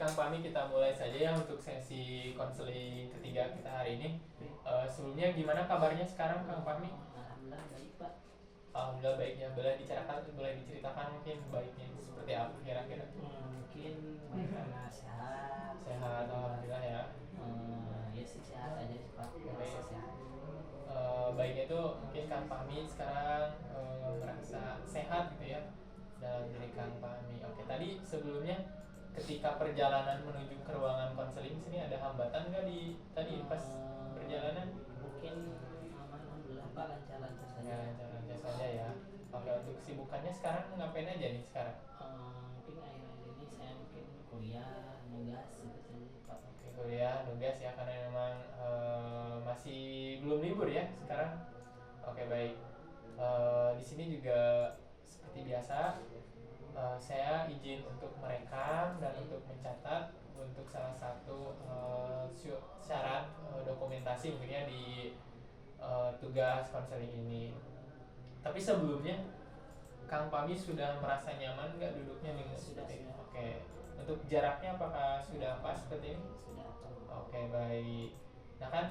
Kang Fahmi, kita mulai saja ya untuk sesi konseling ketiga kita hari ini. Sebelumnya gimana kabarnya sekarang Kang Fahmi? Alhamdulillah baik Pak. Alhamdulillah baiknya. Boleh diceritakan mungkin baiknya seperti apa kira-kira? Mungkin baik karena sehat. Sehat, alhamdulillah ya. Ya sih sehat aja sih Pak. Merasa sehat. Baiknya itu mungkin Kang Fahmi sekarang merasa sehat gitu ya dalam diri Kang Fahmi. Oke, tadi sebelumnya ketika perjalanan menuju ke ruangan konseling sini ada hambatan nggak di tadi pas perjalanan? Mungkin aman alhamdulillah Pak, lancar-lancar saja. Ya, lancar-lancar saja ya. Oke, untuk kesibukannya sekarang ngapain aja nih sekarang? Mungkin akhir-akhir ini saya mungkin kuliah, nugas gitu saja Pak. Oke, kuliah, nugas ya karena memang masih belum libur ya sekarang. Oke, baik. Di sini juga seperti biasa saya izin untuk merekam dan untuk mencatat untuk salah satu syarat dokumentasi mungkinnya di tugas konseling ini. Tapi sebelumnya Kang Pami sudah merasa nyaman nggak duduknya dengan Sudah. seperti ini? Oke. Untuk jaraknya apakah sudah pas seperti ini? Sudah. Oke, baik. Nah kan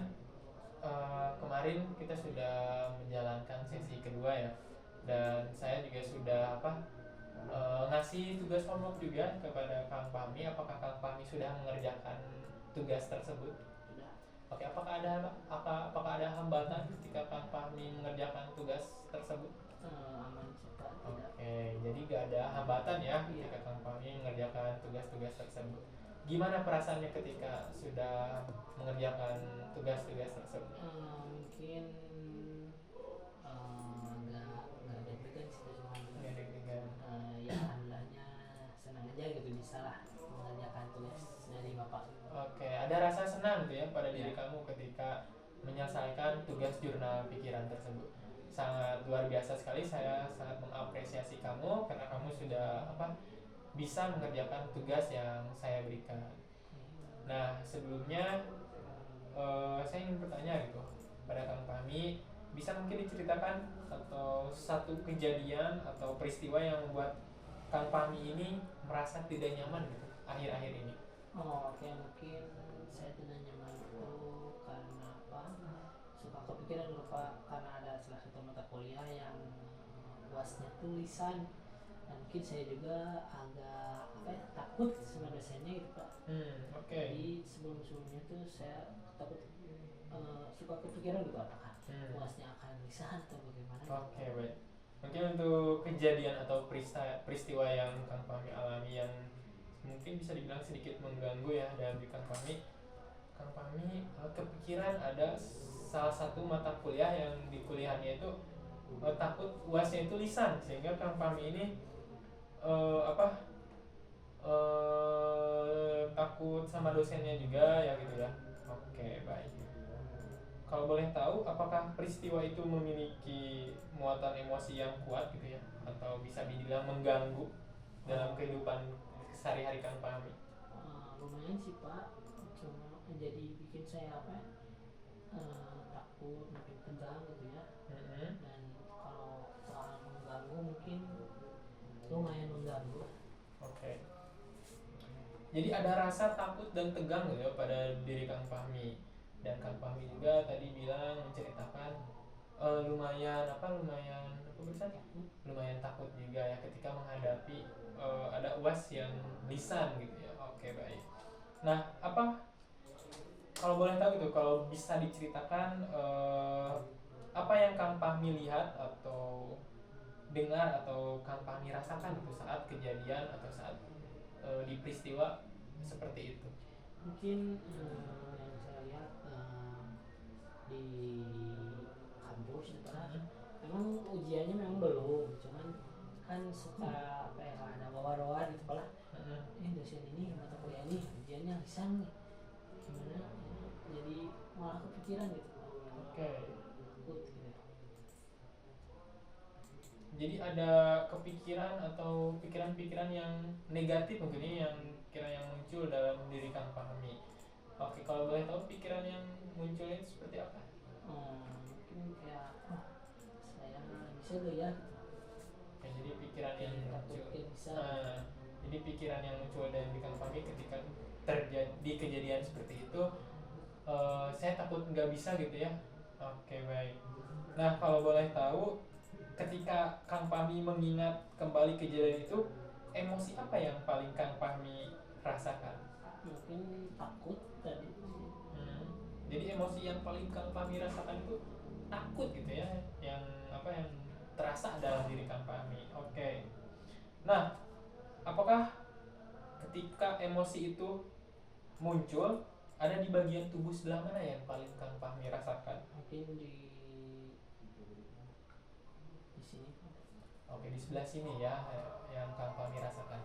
kemarin kita sudah menjalankan sesi kedua ya, dan saya juga sudah ngasih tugas homework juga kepada Kang Pami. Apakah Kang Pami sudah mengerjakan tugas tersebut? Sudah. Oke, apakah ada hambatan ketika Kang Pami mengerjakan tugas tersebut? Aman sih Pak. Tidak. Oke, jadi gak ada hambatan ya Iya. ketika Kang Pami mengerjakan tugas-tugas tersebut. Gimana perasaannya ketika sudah mengerjakan tugas-tugas tersebut? Mungkin nggak deg-degan sih cuma Nggak deg-degan. ya alhamdulillahnya senang aja gitu bisa lah mengerjakan tugas dari bapak. Oke, ada rasa senang tuh ya pada diri kamu ketika menyelesaikan tugas jurnal pikiran tersebut. Sangat luar biasa sekali, saya sangat mengapresiasi kamu karena kamu sudah bisa mengerjakan tugas yang saya berikan. Nah, sebelumnya saya ingin bertanya gitu pada Kang Fahmi, bisa mungkin diceritakan atau satu kejadian atau peristiwa yang membuat Kang Fahmi ini merasa tidak nyaman gitu akhir-akhir ini? Oke, mungkin saya tidak nyaman itu karena apa, suka kepikiran lupa karena ada salah satu mata kuliah yang uasnya tulisan, dan mungkin saya juga agak takut sama dosennya gitu Pak. Oke. Jadi sebelumnya tuh saya takut, suka kepikiran gitu apakah uasnya akan lisan atau bagaimana. Oke, baik. Mungkin untuk kejadian atau peristiwa yang Kang Fahmi alami yang mungkin bisa dibilang sedikit mengganggu ya dalam diri Kang Fahmi. Kang Fahmi kepikiran ada salah satu mata kuliah yang di kuliahnya itu takut uasnya itu lisan, sehingga Kang Fahmi ini takut sama dosennya juga ya gitu ya. Oke, baik. Kalau boleh tahu, apakah peristiwa itu memiliki muatan emosi yang kuat gitu ya, atau bisa dibilang mengganggu dalam kehidupan sehari-hari Kang Fahmi? Lumayan sih Pak, cuma jadi bikin saya takut, makin tegang gitu ya. Dan kalau soal mengganggu mungkin lumayan mengganggu. Oke. Jadi ada rasa takut dan tegang gitu ya pada diri Kang Fahmi. Dan Kang Fahmi juga tadi bilang menceritakan lumayan takut juga ya ketika menghadapi ada UAS yang lisan gitu ya. Oke, baik. Nah, kalau boleh tahu gitu, kalau bisa diceritakan apa yang Kang Fahmi lihat atau dengar atau Kang Fahmi rasakan gitu saat kejadian atau saat di peristiwa seperti itu? Mungkin yang saya lihat di kampus itu memang ujiannya memang belum, cuman kan suka ada wawa-wawa gitu lah. Dosen ini mata kuliah ini ujiannya lisan nih, gimana ya? Jadi malah kepikiran gitu. Oke. Takut gitu. Jadi ada kepikiran atau pikiran-pikiran yang negatif mungkin yang muncul dalam diri Kang Fahmi. Oke, kalau boleh tahu pikiran yang muncul itu seperti apa? Mungkin kayak saya bisa gak ya gitu. Oke, jadi pikiran yang muncul. Takut gak bisa. Jadi pikiran yang muncul dari Kang Fahmi ketika terjadi kejadian seperti itu, saya takut nggak bisa gitu ya. Oke, baik. Nah, kalau boleh tahu, ketika Kang Fahmi mengingat kembali kejadian itu, emosi apa yang paling Kang Fahmi rasakan? Mungkin takut tadi. Hmm. Jadi emosi yang paling Kang Fahmi rasakan itu takut gitu ya, yang apa yang terasa dalam diri Kang Fahmi. Oke. Nah, apakah ketika emosi itu muncul ada di bagian tubuh sebelah mana yang paling Kang Fahmi rasakan? Mungkin di sini. Oke, di sebelah sini ya yang Kang Fahmi rasakan.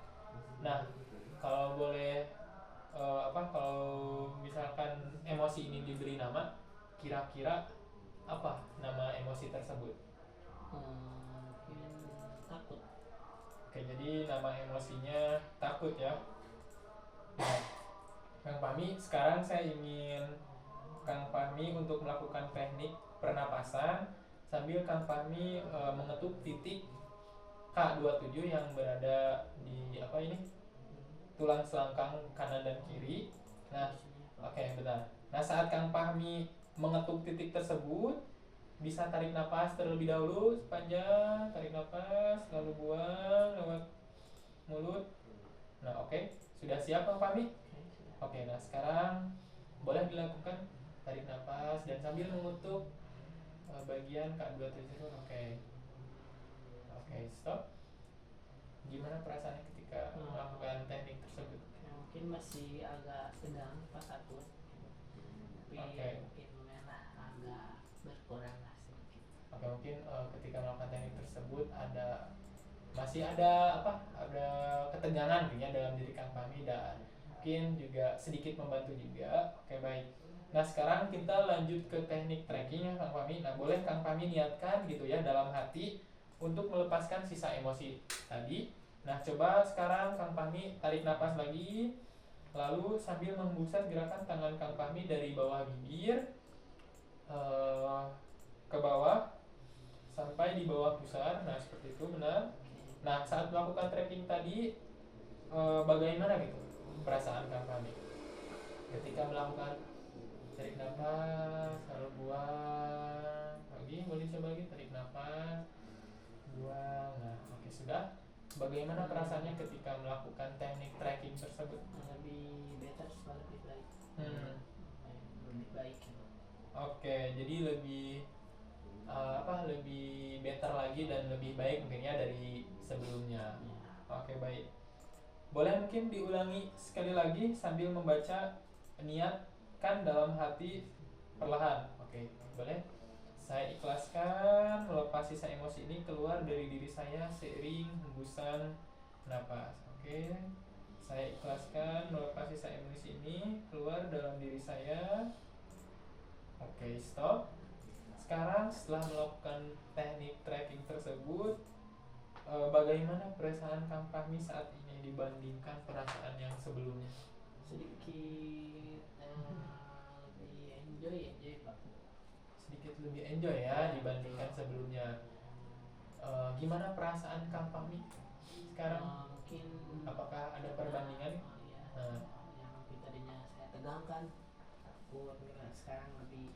Nah, kalau boleh kalau misalkan emosi ini diberi nama, kira-kira apa nama emosi tersebut? Mungkin takut. Oke, jadi nama emosinya takut ya. Nah, Kang Fahmi, sekarang saya ingin Kang Fahmi untuk melakukan teknik pernapasan sambil Kang Fahmi mengetuk titik K27 yang berada di apa ini? Tulang selangkang kanan dan kiri. Nah, oke, benar. Nah, saat Kang Fahmi mengetuk titik tersebut, bisa tarik nafas terlebih dahulu sepanjang, tarik nafas lalu buang lewat mulut. Nah, oke. Sudah siap Kang Fahmi? Oke, nah sekarang boleh dilakukan tarik nafas dan sambil mengutuk bagian K27. Oke. Oke, stop. Gimana perasaannya ketika melakukan teknik tersebut? Mungkin masih agak tegang pas takut. Tapi mungkin lumayan lah, agak berkurang lah sedikit. Oke, mungkin ketika melakukan teknik tersebut masih ada ada ketegangan gitu ya dalam diri Kang Fahmi dan mungkin juga sedikit membantu juga. Oke, baik. Nah, sekarang kita lanjut ke teknik tracking ya Kang Fahmi. Nah, boleh Kang Fahmi niatkan gitu ya dalam hati untuk melepaskan sisa emosi tadi. Nah, coba sekarang Kang Fahmi tarik nafas lagi, lalu sambil menghembuskan gerakan tangan Kang Fahmi dari bawah bibir ke bawah sampai di bawah pusar. Nah, seperti itu, benar. Nah, saat melakukan tracking tadi bagaimana gitu perasaan Kang Fahmi ketika melakukan tarik nafas lalu buang lagi, boleh coba lagi tarik nafas buang. Nah, oke, sudah. Bagaimana perasaannya ketika melakukan teknik tracking tersebut? Lebih better, lebih baik. Lebih baik. Oke, jadi lebih lebih better lagi dan lebih baik mungkin ya dari sebelumnya. Oke, baik. Boleh mungkin diulangi sekali lagi sambil membaca niatkan dalam hati perlahan. Oke, boleh. Saya ikhlaskan melepas sisa emosi ini keluar dari diri saya seiring hembusan napas. Oke. Saya ikhlaskan melepas sisa emosi ini keluar dalam diri saya. Oke, stop. Sekarang setelah melakukan teknik tracking tersebut, bagaimana perasaan Kang Fahmi saat ini dibandingkan perasaan yang sebelumnya? Sedikit lebih enjoy Pak. Sedikit lebih enjoy ya dibandingkan sebelumnya. Gimana perasaan Kang Fahmi sekarang? Mungkin apakah ada perbandingan? Yang mungkin tadinya saya tegang kan, takut, sekarang lebih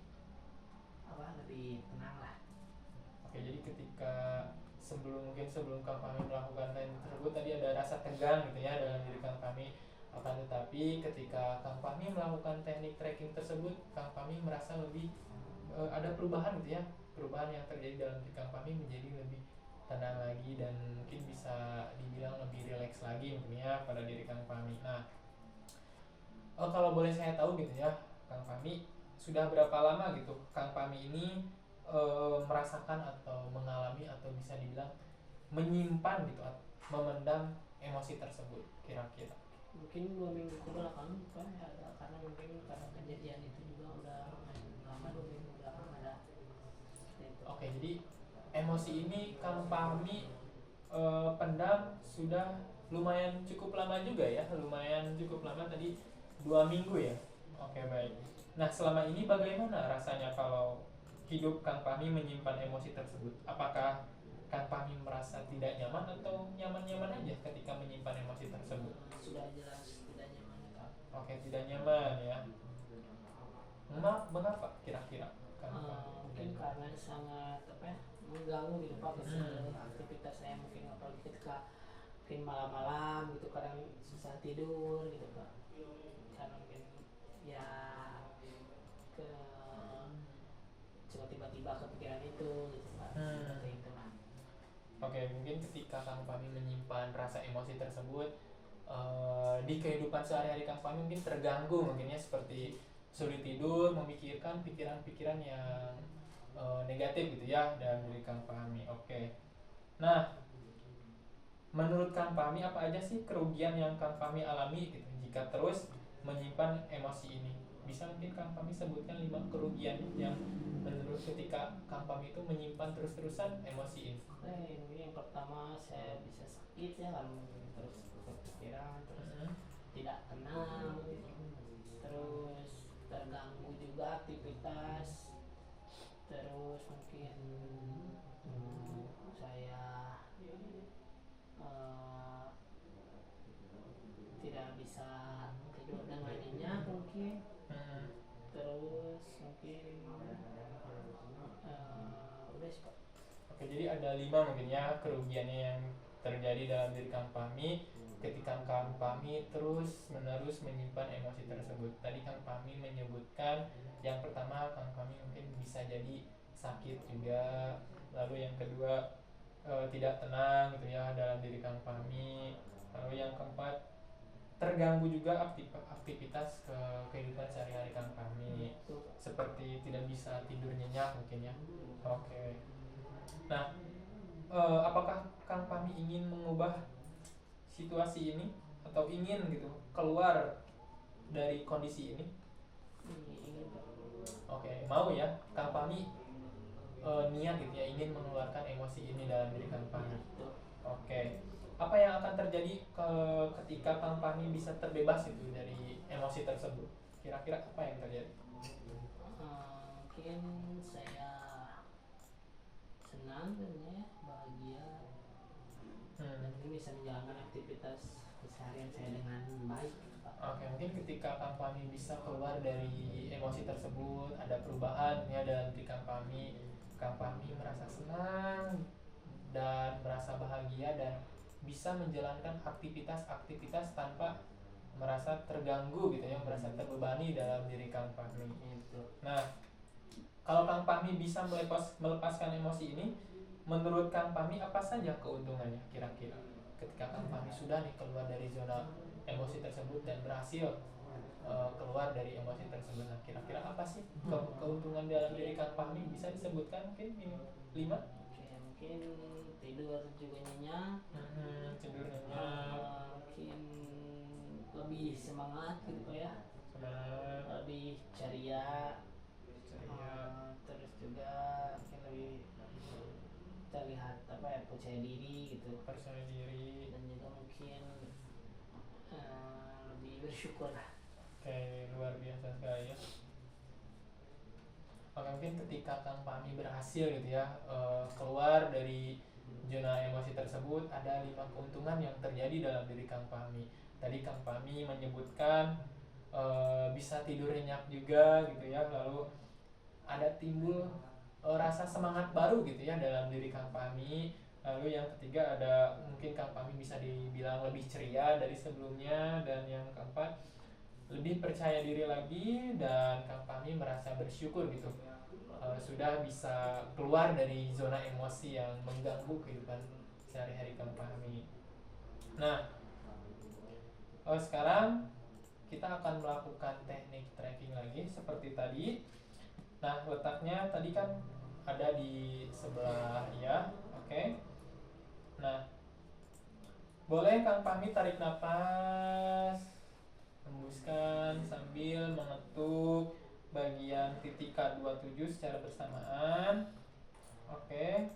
tenang lah. Oke, jadi ketika sebelum Kang Fahmi melakukan teknik tersebut tadi ada rasa tegang gitu ya dalam diri Kang Fahmi. Akan tetapi ketika Kang Fahmi melakukan teknik tracking tersebut, Kang Fahmi merasa lebih ada perubahan gitu ya, perubahan yang terjadi dalam diri Kang Fahmi menjadi lebih tenang lagi dan mungkin bisa dibilang lebih rileks lagi mungkin ya pada diri Kang Fahmi. Nah, kalau boleh saya tahu gitu ya, Kang Fahmi sudah berapa lama gitu Kang Fahmi ini merasakan atau mengalami atau bisa dibilang menyimpan gitu, memendam emosi tersebut kira-kira? Mungkin 2 minggu ke belakang kan ada, karena mungkin karena kejadian itu juga udah lama, 2 minggu belakang ada. Oke, jadi emosi ini Kang Fahmi pendam sudah lumayan cukup lama juga ya, lumayan cukup lama tadi 2 minggu ya. Oke, baik. Nah, selama ini bagaimana rasanya kalau hidup Kang Fahmi menyimpan emosi tersebut? Apakah Kang Fahmi merasa tidak nyaman atau nyaman-nyaman aja ketika menyimpan emosi tersebut? Sudah jelas tidak nyaman Kak. Oke, tidak nyaman ya. Mengapa kira-kira Kang Fahmi Mungkin tidak nyaman? karena sangat apa ya, mengganggu gitu Pak ke Hmm. aktivitas saya, mungkin apalagi ketika mungkin malam-malam gitu kadang susah tidur gitu Pak, karena mungkin ya ke coba tiba-tiba kepikiran itu gitu Pak, seperti itu lah. Oke, mungkin ketika Kang Fahmi menyimpan rasa emosi tersebut di kehidupan sehari-hari Kang Fahmi mungkin terganggu, mungkinnya seperti sulit tidur, memikirkan pikiran-pikiran yang negatif gitu ya dalam diri Kang Fahmi. Oke. Nah, menurut Kang Fahmi apa aja sih kerugian yang Kang Fahmi alami gitu jika terus menyimpan emosi ini? Bisa mungkin Kang Fahmi sebutkan 5 kerugian yang menurut ketika Kang Fahmi itu menyimpan terus-terusan emosi ini. Ini yang pertama, saya bisa sakit ya kalau terus kepikiran, terus tidak tenang, terus terganggu juga aktivitas, terus mungkin saya eh, tidak bisa tidur dengan nyenyak mungkin, terus mungkin udah sih Pak. Oke, jadi ada 5 mungkin ya kerugiannya yang terjadi dalam diri Kang Fahmi ketika Kang Fahmi terus menerus menyimpan emosi tersebut. Tadi Kang Fahmi menyebutkan yang pertama Kang Fahmi mungkin bisa jadi sakit juga, lalu yang kedua tidak tenang gitu ya dalam diri Kang Fahmi, lalu yang keempat terganggu juga aktivitas kehidupan sehari-hari Kang Fahmi seperti tidak bisa tidur nyenyak mungkin ya. Oke. Nah, apakah Kang Fahmi ingin mengubah situasi ini atau ingin gitu keluar dari kondisi ini? Ingin Pak. Oke, mau ya Kang Fahmi niat gitu ya ingin mengeluarkan emosi ini dalam diri Kang Fahmi. Oke. Apa yang akan terjadi ketika Kang Fahmi bisa terbebas itu dari emosi tersebut? Kira-kira apa yang terjadi? Mungkin saya senang sebenarnya, bahagia, dan mungkin bisa menjalankan aktivitas keseharian saya dengan baik Pak. Oke, mungkin ketika Kang Fahmi bisa keluar dari emosi tersebut, ada perubahan ya dalam diri Kang Fahmi merasa senang dan merasa bahagia dan bisa menjalankan aktivitas-aktivitas tanpa merasa terganggu gitu ya, merasa terbebani dalam diri Kang Fahmi. Nah, kalau Kang Fahmi bisa melepaskan emosi ini, menurut Kang Fahmi apa saja keuntungannya kira-kira? Ketika Kang Fahmi sudah nih keluar dari zona emosi tersebut dan berhasil keluar dari emosi tersebut, nah kira-kira apa sih keuntungan dalam diri Kang Fahmi? Bisa disebutkan mungkin 5? Oke, mungkin tidur juga nyenyak, Tidur nyenyak, mungkin lebih semangat gitu Pak ya, semangat, lebih ceria, ceria, terus juga mungkin lebih terlihat apa ya, percaya diri gitu, percaya diri. dan juga mungkin lebih bersyukur lah. Oke, luar biasa sekali ya. Oke, mungkin ketika Kang Fahmi berhasil gitu ya keluar dari zona emosi tersebut, ada 5 keuntungan yang terjadi dalam diri Kang Fahmi. Tadi Kang Fahmi menyebutkan bisa tidur nyenyak juga gitu ya, lalu ada timbul rasa semangat baru gitu ya dalam diri Kang Fahmi. Lalu yang ketiga ada mungkin Kang Fahmi bisa dibilang lebih ceria dari sebelumnya, dan yang keempat lebih percaya diri lagi, dan Kang Fahmi merasa bersyukur gitu sudah bisa keluar dari zona emosi yang mengganggu kehidupan sehari-hari Kang Fahmi. Nah, sekarang kita akan melakukan teknik tracking lagi seperti tadi. Nah, letaknya tadi kan ada di sebelah ya. Oke. Nah, boleh Kang Fahmi tarik nafas, hembuskan sambil mengetuk bagian titik K27 secara bersamaan. Oke.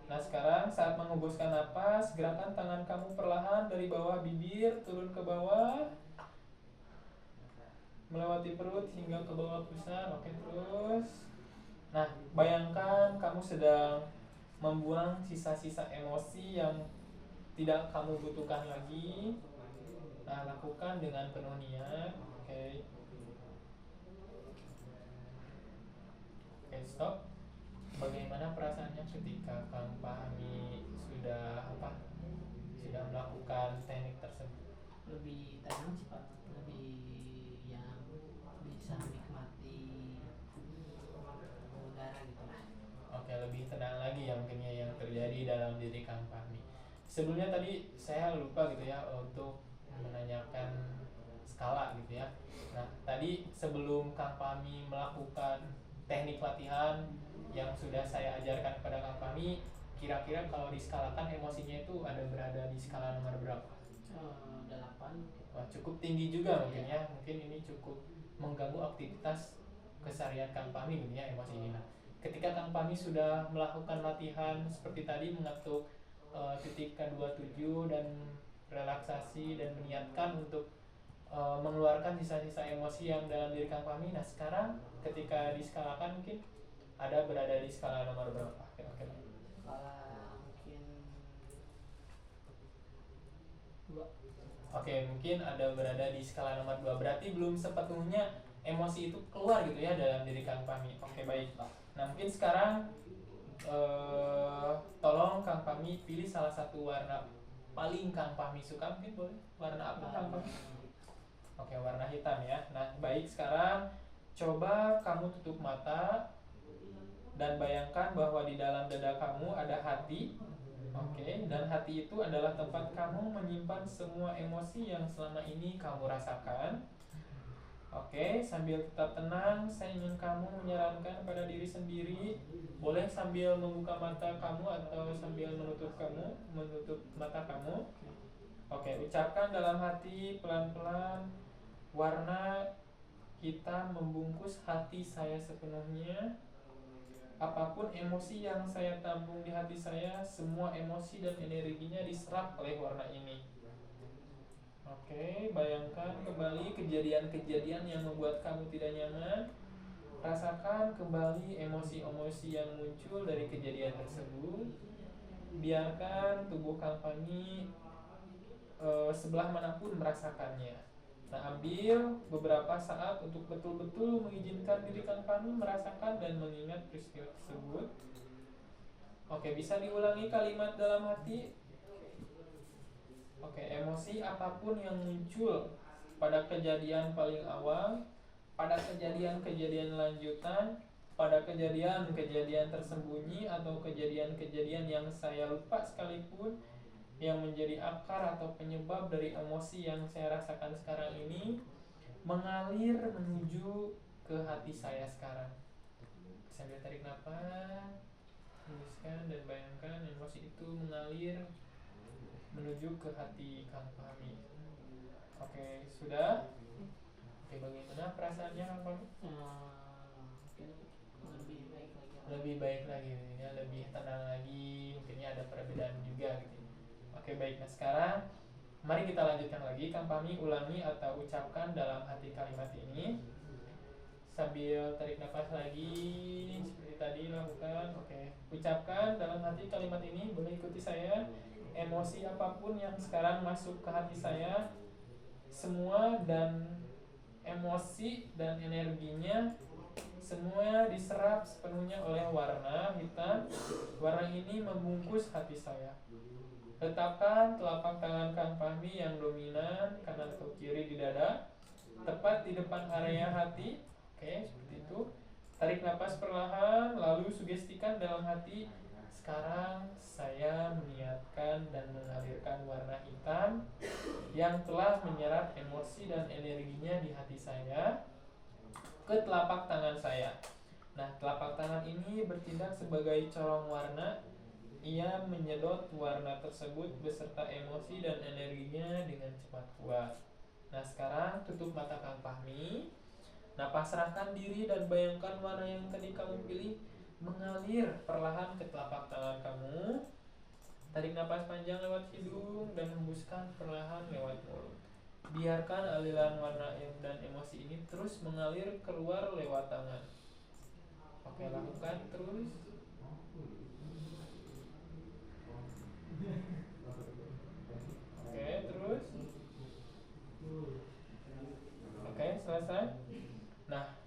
Nah, sekarang saat menghembuskan nafas, gerakan tangan kamu perlahan dari bawah bibir turun ke bawah, melewati perut hingga ke bawah pusar. Oke, terus. Nah, bayangkan kamu sedang membuang sisa-sisa emosi yang tidak kamu butuhkan lagi. Nah, lakukan dengan penuh niat. Oke. Oke, stop. Bagaimana perasaannya ketika kamu pahami sudah apa? Sudah melakukan teknik tersebut? Lebih tenang sih Pak, lebih yang bisa menikmati udara gitu lah. Oke, lebih tenang lagi ya mungkin ya yang terjadi dalam diri Kang Fahmi. Sebelumnya tadi saya lupa gitu ya untuk menanyakan skala gitu ya. Nah, tadi sebelum Kang Fahmi melakukan teknik latihan yang sudah saya ajarkan kepada Kang Fahmi, kira-kira kalau diskalakan emosinya itu ada berada di skala nomor berapa? 8. Wah, cukup tinggi juga mungkin Iya. ya. Mungkin ini cukup mengganggu aktivitas keseharian Kang Fahmi gitu ya emosi ini. Nah, ketika Kang Fahmi sudah melakukan latihan seperti tadi mengetuk titik K27 dan relaksasi dan meniatkan untuk mengeluarkan sisa-sisa emosi yang dalam diri Kang Fahmi. Nah, sekarang ketika diskalakan mungkin ada berada di skala nomor berapa? Oke. Skala mungkin 2. Oke, mungkin ada berada di skala nomor 2. Berarti belum sepenuhnya emosi itu keluar gitu ya dalam diri Kang Fahmi. Oke, baik. Nah, mungkin sekarang tolong Kang Fahmi pilih salah satu warna paling Kang Fahmi suka, mungkin boleh. Warna apa Kang Fahmi? Oke, warna hitam ya. Nah, baik, sekarang coba kamu tutup mata dan bayangkan bahwa di dalam dada kamu ada hati. Oke, dan hati itu adalah tempat kamu menyimpan semua emosi yang selama ini kamu rasakan. Oke, sambil tetap tenang, saya ingin kamu menyarankan pada diri sendiri, boleh sambil membuka mata kamu atau sambil menutup mata kamu. Oke, ucapkan dalam hati pelan-pelan, warna hitam membungkus hati saya sepenuhnya. Apapun emosi yang saya tampung di hati saya, semua emosi dan energinya diserap oleh warna ini. Oke, bayangkan kembali kejadian-kejadian yang membuat kamu tidak nyaman. Rasakan kembali emosi-emosi yang muncul dari kejadian tersebut. Biarkan tubuh Kang Fahmi sebelah manapun merasakannya. Nah, ambil beberapa saat untuk betul-betul mengizinkan diri Kang Fahmi merasakan dan mengingat peristiwa tersebut. Oke, bisa diulangi kalimat dalam hati. Oke, emosi apapun yang muncul pada kejadian paling awal, pada kejadian-kejadian lanjutan, pada kejadian-kejadian tersembunyi atau kejadian-kejadian yang saya lupa sekalipun, yang menjadi akar atau penyebab dari emosi yang saya rasakan sekarang ini, mengalir menuju ke hati saya sekarang. Sambil tarik nafas, tuliskan dan bayangkan emosi itu mengalir menuju ke hati Kang Fahmi. Oke, sudah? Oke, bagaimana perasaannya Kang Fahmi? Mungkin lebih baik lagi. Lebih baik lagi, ya, lebih tenang lagi. Mungkinnya ada perbedaan juga gitu. Oke, baik. Nah, sekarang mari kita lanjutkan lagi. Kang Fahmi ulangi atau ucapkan dalam hati kalimat ini sambil tarik nafas lagi seperti tadi lakukan. Oke, ucapkan dalam hati kalimat ini. Boleh ikuti saya. Emosi apapun yang sekarang masuk ke hati saya, semua dan emosi dan energinya semua diserap sepenuhnya oleh warna hitam. Warna ini membungkus hati saya. Letakkan telapak tangan Kang Fahmi yang dominan kanan atau kiri di dada, tepat di depan area hati. Oke, seperti itu. Tarik nafas perlahan, lalu sugestikan dalam hati, sekarang saya meniatkan dan mengalirkan warna hitam yang telah menyerap emosi dan energinya di hati saya ke telapak tangan saya. Nah, telapak tangan ini bertindak sebagai corong warna. Ia menyedot warna tersebut beserta emosi dan energinya dengan cepat kuat. Nah, sekarang tutup mata Kang Fahmi. Nah, pasrahkan diri dan bayangkan warna yang tadi kamu pilih mengalir perlahan ke telapak tangan kamu. Tarik napas panjang lewat hidung dan hembuskan perlahan lewat mulut. Biarkan aliran warna dan emosi ini terus mengalir keluar lewat tangan. Oke, lakukan terus. Oke, terus. Oke, selesai. Nah,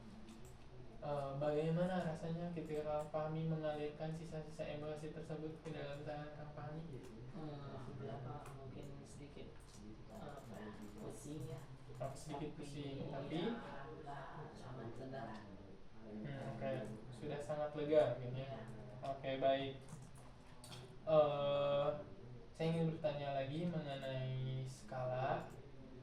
bagaimana rasanya ketika Kang Fahmi mengalirkan sisa-sisa emosi tersebut ke dalam tangan Kang Fahmi? Beberapa mungkin sedikit pusing ya, Sedikit pusing, tapi sangat tenang. oke, sudah sangat lega mungkin ya. Oke, baik. Saya ingin bertanya lagi mengenai skala.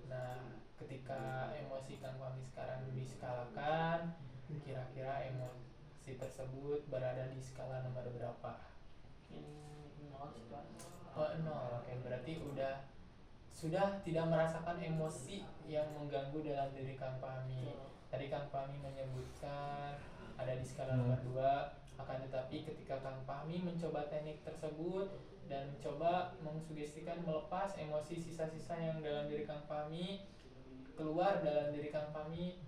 Nah, ketika emosi Kang Fahmi sekarang diskalakan, kira-kira emosi tersebut berada di skala nomor berapa? Nol sih Pak. Oh, 0. Oke, berarti sudah tidak merasakan emosi yang mengganggu dalam diri Kang Fahmi. Tadi Kang Fahmi menyebutkan ada di skala nomor 2, akan tetapi ketika Kang Fahmi mencoba teknik tersebut dan mencoba mengsugestikan melepas emosi sisa-sisa yang dalam diri Kang Fahmi keluar dalam diri Kang Fahmi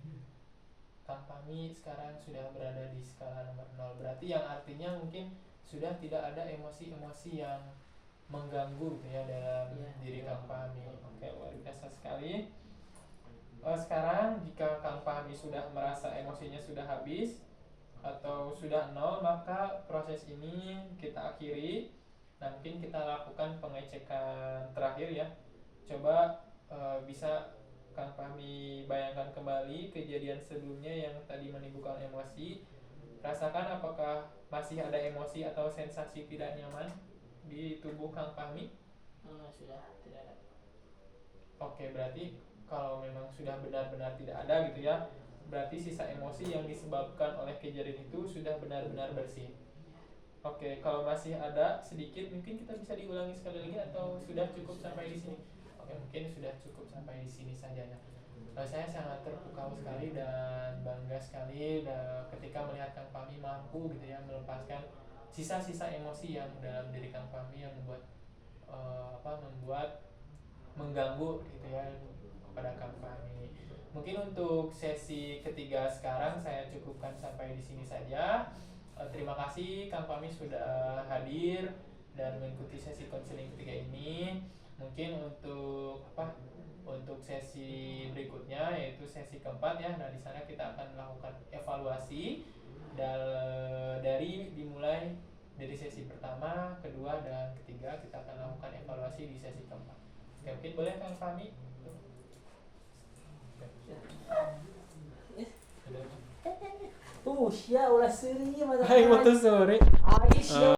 sekarang sudah berada di skala nomor 0. Berarti yang artinya mungkin sudah tidak ada emosi-emosi yang mengganggu gitu ya dalam diri Kang Fahmi. Oke, luar biasa sekali. Sekarang jika Kang Fahmi sudah merasa emosinya sudah habis atau sudah 0, maka proses ini kita akhiri. Nah, mungkin kita lakukan pengecekan terakhir ya. Coba bisa Kang Fahmi bayangkan kembali kejadian sebelumnya yang tadi menimbulkan emosi. Rasakan apakah masih ada emosi atau sensasi tidak nyaman di tubuh Kang Fahmi? Sudah tidak ada. Oke, berarti kalau memang sudah benar-benar tidak ada gitu ya, berarti sisa emosi yang disebabkan oleh kejadian itu sudah benar-benar bersih. Oke, kalau masih ada sedikit, mungkin kita bisa diulangi sekali lagi atau sudah cukup sampai di sini? Oke, mungkin sudah cukup sampai di sini saja. Saya sangat terpukau sekali dan bangga sekali ketika melihat Kang Fahmi mampu gitu ya melepaskan sisa-sisa emosi yang dalam diri Kang Fahmi yang membuat mengganggu gitu ya kepada Kang Fahmi. Mungkin untuk sesi ketiga sekarang saya cukupkan sampai di sini saja. Terima kasih Kang Fahmi sudah hadir dan mengikuti sesi konseling ketiga ini. Mungkin untuk sesi berikutnya yaitu sesi keempat ya. Nah, di sana kita akan melakukan evaluasi dimulai dari sesi pertama, kedua dan ketiga kita akan lakukan evaluasi di sesi keempat. Oke, mungkin boleh Kang Fahmi? Siya ulah seri Hai, waktu sore. Ay, siya